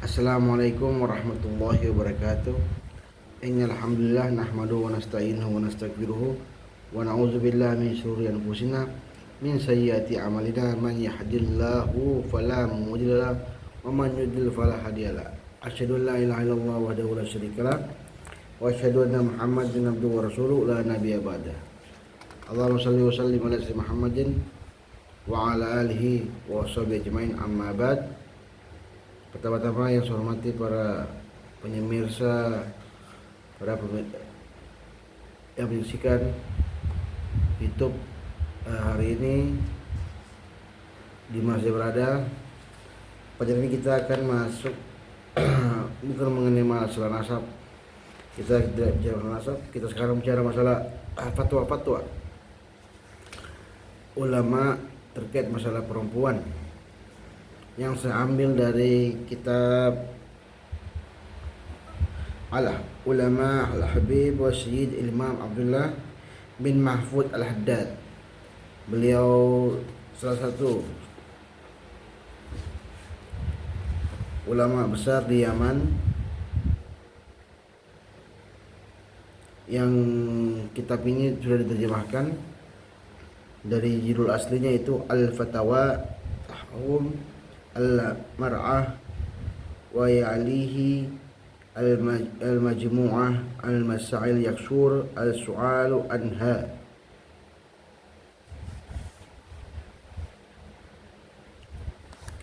Assalamualaikum warahmatullahi wabarakatuh. Innal hamdalillah nahmaduhu wa nasta'inuhu wa nastaghfiruh wa na'udzu billahi min shururi anfusina min sayyiati a'malina man yahdihillahu fala mudilla lahu wa man yudlil fala hadiyalah. Asyhadu an la ilaha illallah wahdahu la syarikalah wa asyhadu anna Muhammadan abduhu wa rasuluhu la nabiyya ba'dah. Allahumma shalli wa sallim ala sayyidina Muhammadin wa ala alihi wa sahbihi ajmain, amma ba'd. Pertama-tama yang saya hormati para penyemirsa, yang menyaksikan YouTube hari ini di mana saya berada. Pada ini kita akan masuk bukan mengenai masalah nasab. Kita tidak bicara masalah nasab. Kita sekarang bicara masalah fatwa-fatwa ulama terkait masalah perempuan, yang saya ambil dari kitab Ulama Al-Habib wa Sayyid Imam Abdullah bin Mahfud Al-Haddad. Beliau salah satu ulama besar di Yaman, yang kitab ini sudah diterjemahkan. Dari judul aslinya itu Al-Fatawa Tahum Al-Mar'ah wa Ya'lihi Al-Majmu'ah Al-Masail Yaksur Al-Su'alu Anha.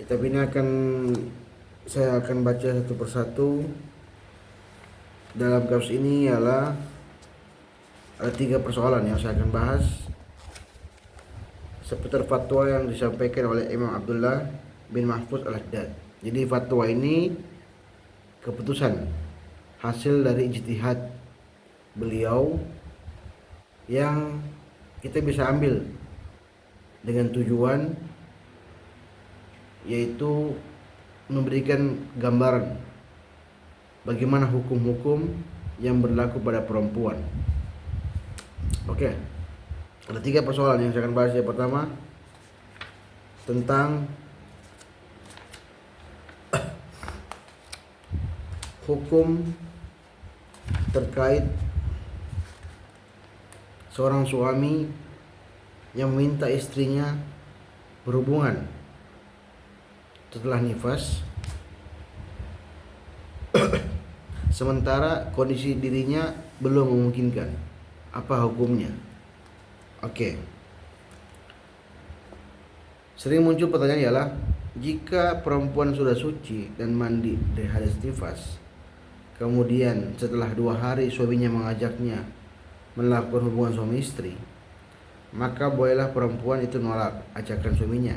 Kitab ini saya akan baca satu persatu. Dalam kasus ini ialah ada 3 persoalan yang saya akan bahas seputar fatwa yang disampaikan oleh Imam Abdullah bin Mahfud Al-Haddad. Jadi fatwa ini keputusan hasil dari ijtihad beliau yang kita bisa ambil dengan tujuan yaitu memberikan gambaran bagaimana hukum-hukum yang berlaku pada perempuan. Oke. Ada 3 persoalan yang saya akan bahas. Yang pertama tentang hukum terkait seorang suami yang meminta istrinya berhubungan setelah nifas sementara kondisi dirinya belum memungkinkan. Apa hukumnya? Oke. Sering muncul pertanyaan ialah, jika perempuan sudah suci dan mandi dari hadas nifas, kemudian setelah 2 hari suaminya mengajaknya melakukan hubungan suami istri, maka bolehlah perempuan itu menolak ajakan suaminya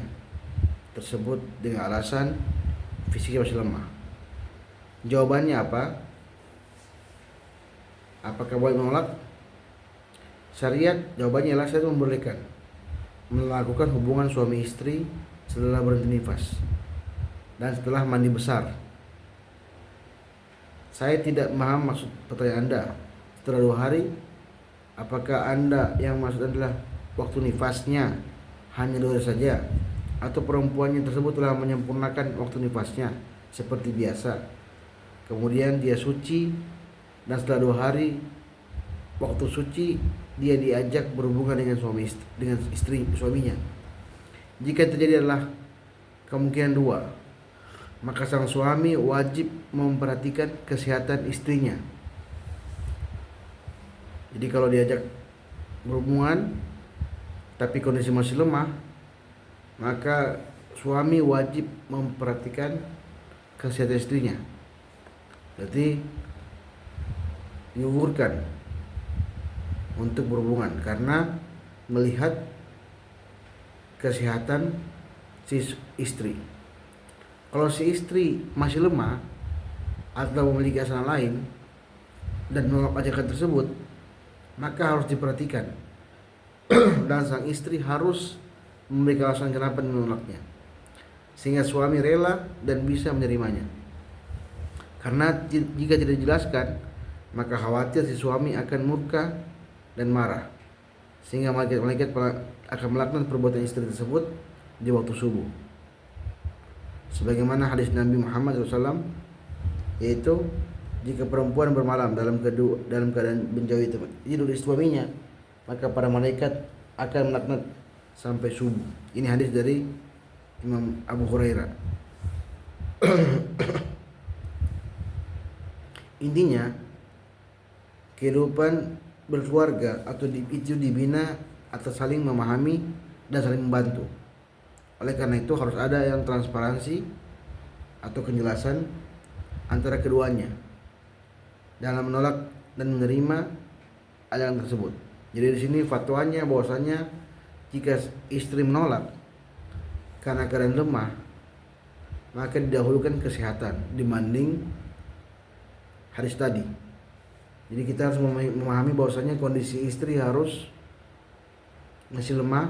tersebut dengan alasan fisiknya masih lemah. Jawabannya apa? Apakah boleh menolak? Syariat jawabannya adalah syariat membolehkan melakukan hubungan suami istri setelah berhenti nifas dan setelah mandi besar. Saya tidak paham maksud pertanyaan Anda. Setelah 2 hari, apakah Anda yang maksud adalah waktu nifasnya hanya 2 hari saja, atau perempuannya tersebut telah menyempurnakan waktu nifasnya seperti biasa, kemudian dia suci dan setelah 2 hari waktu suci dia diajak berhubungan dengan istri suaminya? Jika terjadi adalah kemungkinan 2, maka sang suami wajib memperhatikan kesehatan istrinya. Jadi kalau diajak berhubungan tapi kondisi masih lemah, maka suami wajib memperhatikan kesehatan istrinya. Berarti diukurkan untuk berhubungan karena melihat kesehatan si istri. Kalau si istri masih lemah atau memiliki alasan lain dan menolak ajakan tersebut, maka harus diperhatikan dan sang istri harus memberikan alasan kenapa menolaknya, sehingga suami rela dan bisa menerimanya. Karena jika tidak dijelaskan, maka khawatir si suami akan murka dan marah, sehingga malaikat akan melakukan perbuatan istri tersebut di waktu subuh. Sebagaimana hadis Nabi Muhammad SAW yaitu jika perempuan bermalam dalam keadaan menjauhi tempat tidur suaminya, maka para malaikat akan melaknat sampai subuh. Ini hadis dari Imam Abu Hurairah. Intinya kehidupan berkeluarga itu dibina atas saling memahami dan saling membantu. Oleh karena itu harus ada yang transparansi atau kejelasan antara keduanya dalam menolak dan menerima ajaran tersebut. Jadi di sini fatwanya bahwasanya jika istri menolak karena keadaan lemah, maka didahulukan kesehatan dibanding hadis tadi. Jadi kita harus memahami bahwasanya kondisi istri harus masih lemah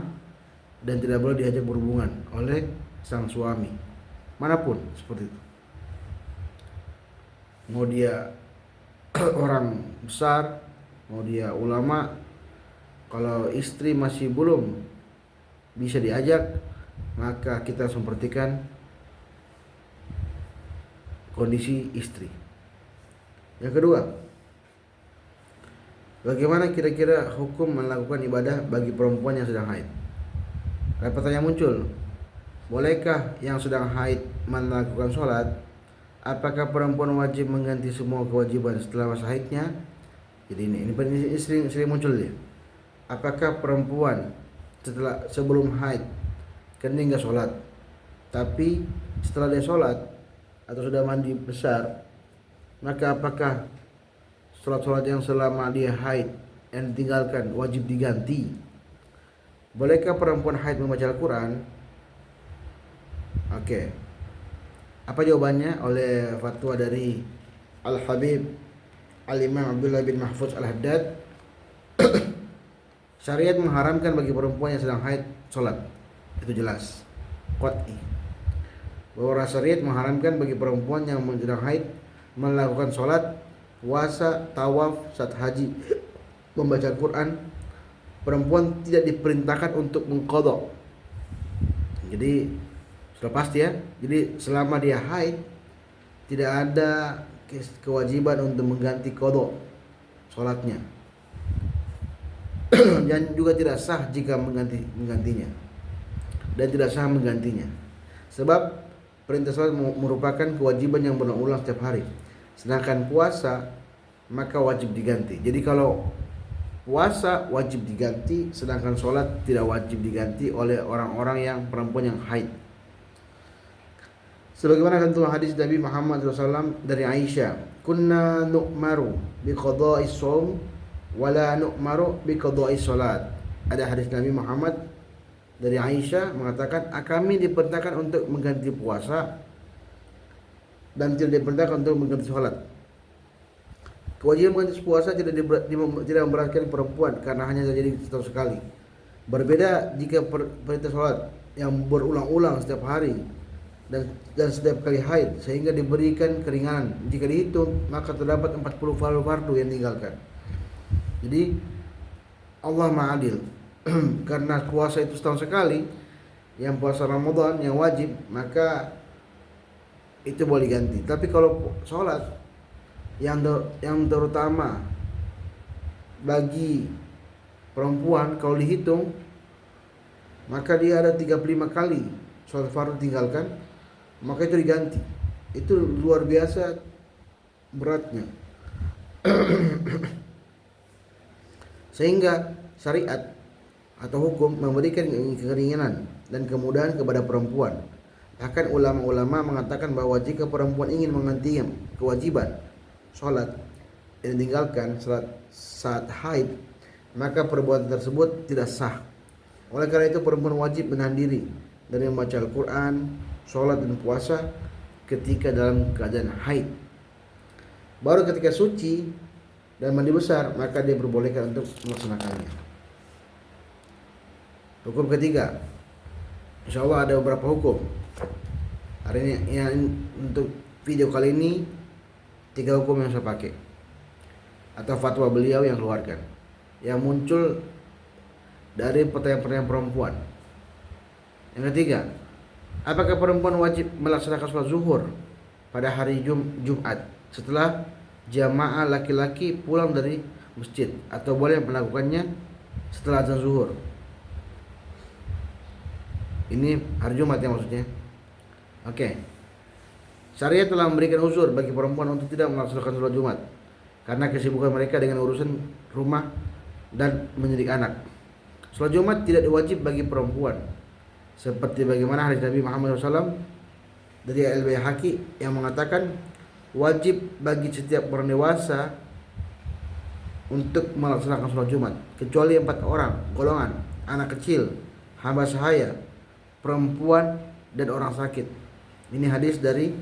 dan tidak boleh diajak berhubungan oleh sang suami manapun seperti itu. Mau dia orang besar, mau dia ulama, kalau istri masih belum bisa diajak, maka kita harus memperhatikan kondisi istri. Yang kedua, bagaimana kira-kira hukum melakukan ibadah bagi perempuan yang sedang haid? Ada pertanyaan muncul, bolehkah yang sedang haid melakukan sholat? Apakah perempuan wajib mengganti semua kewajiban setelah masa haidnya? Jadi ini sering muncul dia. Apakah perempuan sebelum haid kan dia nggak sholat, tapi setelah dia sholat atau sudah mandi besar, maka apakah sholat yang selama dia haid yang ditinggalkan wajib diganti? Bolehkah perempuan haid membaca Al-Quran? Oke. Apa jawabannya oleh fatwa dari Al-Habib Al-Imam Abdullah bin Mahfuz Al-Haddad? Syariat mengharamkan bagi perempuan yang sedang haid sholat. Itu jelas, qat'i. Bahwa syariat mengharamkan bagi perempuan yang sedang haid melakukan sholat, puasa, tawaf saat haji, membaca Quran. Perempuan tidak diperintahkan untuk mengqadha. Jadi sudah pasti ya. Jadi selama dia haid tidak ada kewajiban untuk mengganti qadha sholatnya. Dan juga tidak sah jika menggantinya. Dan tidak sah menggantinya. Sebab perintah sholat merupakan kewajiban yang berulang setiap hari. Sedangkan puasa maka wajib diganti. Jadi kalau puasa wajib diganti, sedangkan sholat tidak wajib diganti oleh orang-orang yang perempuan yang haid. Sebagaimana ketentuan hadis Nabi Muhammad SAW dari Aisyah, kunna nu'maru biqada'is shaum wala nu'maru biqada'is salat. Ada hadis Nabi Muhammad dari Aisyah mengatakan, kami diperintahkan untuk mengganti puasa dan tidak diperintahkan untuk mengganti salat. Kewajiban mengganti puasa tidak memberatkan perempuan karena hanya terjadi setahun sekali. Berbeda jika perintah salat yang berulang-ulang setiap hari dan setiap kali haid sehingga diberikan keringanan. Jika dihitung maka terdapat 40 fardu yang ditinggalkan. Jadi Allah Ma'adil. Karena puasa itu setahun sekali, yang puasa Ramadan yang wajib, maka itu boleh ganti. Tapi kalau sholat yang terutama bagi perempuan, kalau dihitung maka dia ada 35 kali sholat fardu tinggalkan, maka itu diganti. Itu luar biasa beratnya. Sehingga syariat atau hukum memberikan keringanan dan kemudahan kepada perempuan. Bahkan ulama-ulama mengatakan bahwa jika perempuan ingin mengganti kewajiban sholat yang ditinggalkan saat haid, maka perbuatan tersebut tidak sah. Oleh karena itu perempuan wajib menahan diri dari membaca Al-Quran, sholat dan puasa ketika dalam keadaan haid. Baru ketika suci dan mandi besar maka dia diperbolehkan untuk melaksanakannya. Hukum ketiga, insya Allah ada beberapa hukum. Hari ini yang untuk video kali ini 3 hukum yang saya pakai atau fatwa beliau yang keluarkan, yang muncul dari pertanyaan-pertanyaan perempuan. Yang ketiga, apakah perempuan wajib melaksanakan sholat zuhur pada hari Jumat setelah jamaah laki-laki pulang dari masjid, atau boleh melakukannya setelah azan zuhur. Ini hari Jumat ya maksudnya. Oke. Syariat telah memberikan uzur bagi perempuan untuk tidak melaksanakan sholat Jumat karena kesibukan mereka dengan urusan rumah dan mendidik anak. Sholat Jumat tidak wajib bagi perempuan, seperti bagaimana hadis Nabi Muhammad SAW dari Al-Baihaqi yang mengatakan wajib bagi setiap orang dewasa untuk melaksanakan sholat Jumat kecuali 4 orang golongan: anak kecil, hamba sahaya, perempuan, dan orang sakit. Ini hadis dari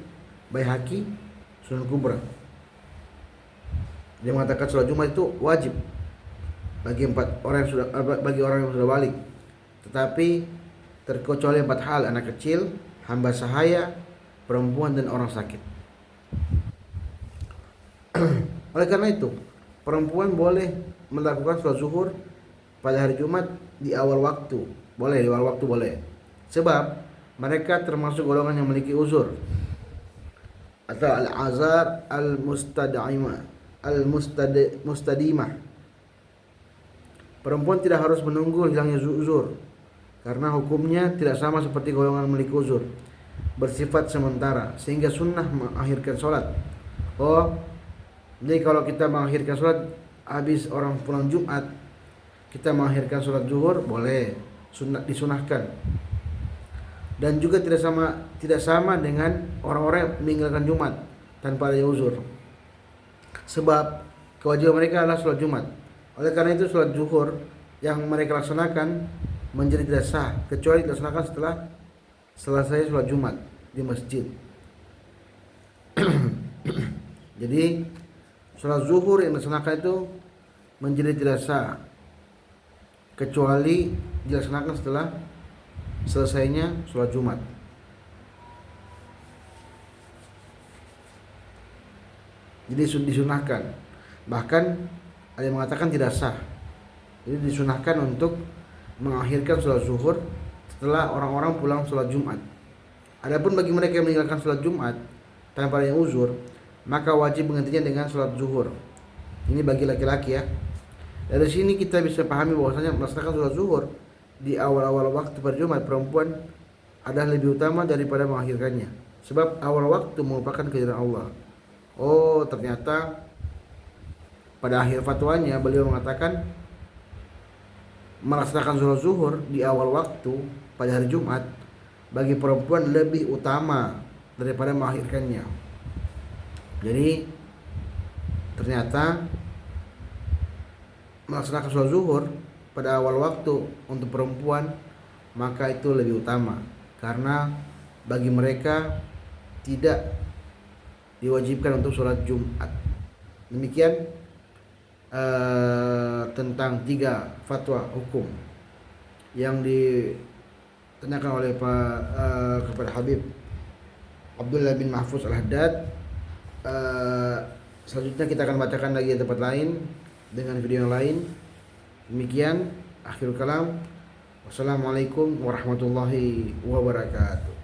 Baihaqi Sunan Kubra. Dia mengatakan sholat Jumat itu wajib bagi orang yang sudah balik, tetapi terkecuali 4 hal: anak kecil, hamba sahaya, perempuan, dan orang sakit. Oleh karena itu, perempuan boleh melakukan sholat zuhur pada hari Jumat di awal waktu. Boleh, di awal waktu boleh. Sebab mereka termasuk golongan yang memiliki uzur atau al-azar al-mustadimah. Perempuan tidak harus menunggu hilangnya uzur karena hukumnya tidak sama seperti golongan memiliki uzur, bersifat sementara, sehingga sunnah mengakhirkan sholat. Jadi kalau kita mengakhirkan sholat habis orang pulang Jumat, kita mengakhirkan sholat zuhur, boleh, disunahkan. Dan juga tidak sama dengan orang-orang yang meninggalkan Jumat tanpa ada uzur. Sebab kewajiban mereka adalah sholat Jumat. Oleh karena itu sholat zuhur yang mereka laksanakan menjadi tidak sah kecuali dilaksanakan setelah selesai sholat Jumat di masjid. Jadi sholat zuhur yang dilaksanakan itu menjadi tidak sah kecuali dilaksanakan setelah selesainya sholat Jumat. Jadi disunahkan. Bahkan ada yang mengatakan tidak sah. Jadi disunahkan untuk mengakhirkan sholat zuhur setelah orang-orang pulang sholat Jumat. Adapun bagi mereka yang meninggalkan sholat Jumat tanpa ada uzur, maka wajib menggantinya dengan sholat zuhur. Ini bagi laki-laki ya. Dari sini kita bisa pahami bahwasanya melaksanakan sholat zuhur di awal-awal waktu pada Jumat perempuan adalah lebih utama daripada mengakhirkannya. Sebab awal waktu merupakan kejaran Allah. Ternyata pada akhir fatwanya beliau mengatakan melaksanakan sholat zuhur di awal waktu pada hari Jumat bagi perempuan lebih utama daripada mengakhirkannya. Jadi ternyata melaksanakan sholat zuhur pada awal waktu untuk perempuan maka itu lebih utama karena bagi mereka tidak diwajibkan untuk sholat Jumat. Demikian tentang 3 fatwa hukum yang ditanyakan oleh kepada Habib Abdullah bin Mahfuz Al-Haddad. Selanjutnya kita akan bacakan lagi di tempat lain dengan video yang lain. Demikian akhirul kalam. Wassalamualaikum warahmatullahi wabarakatuh.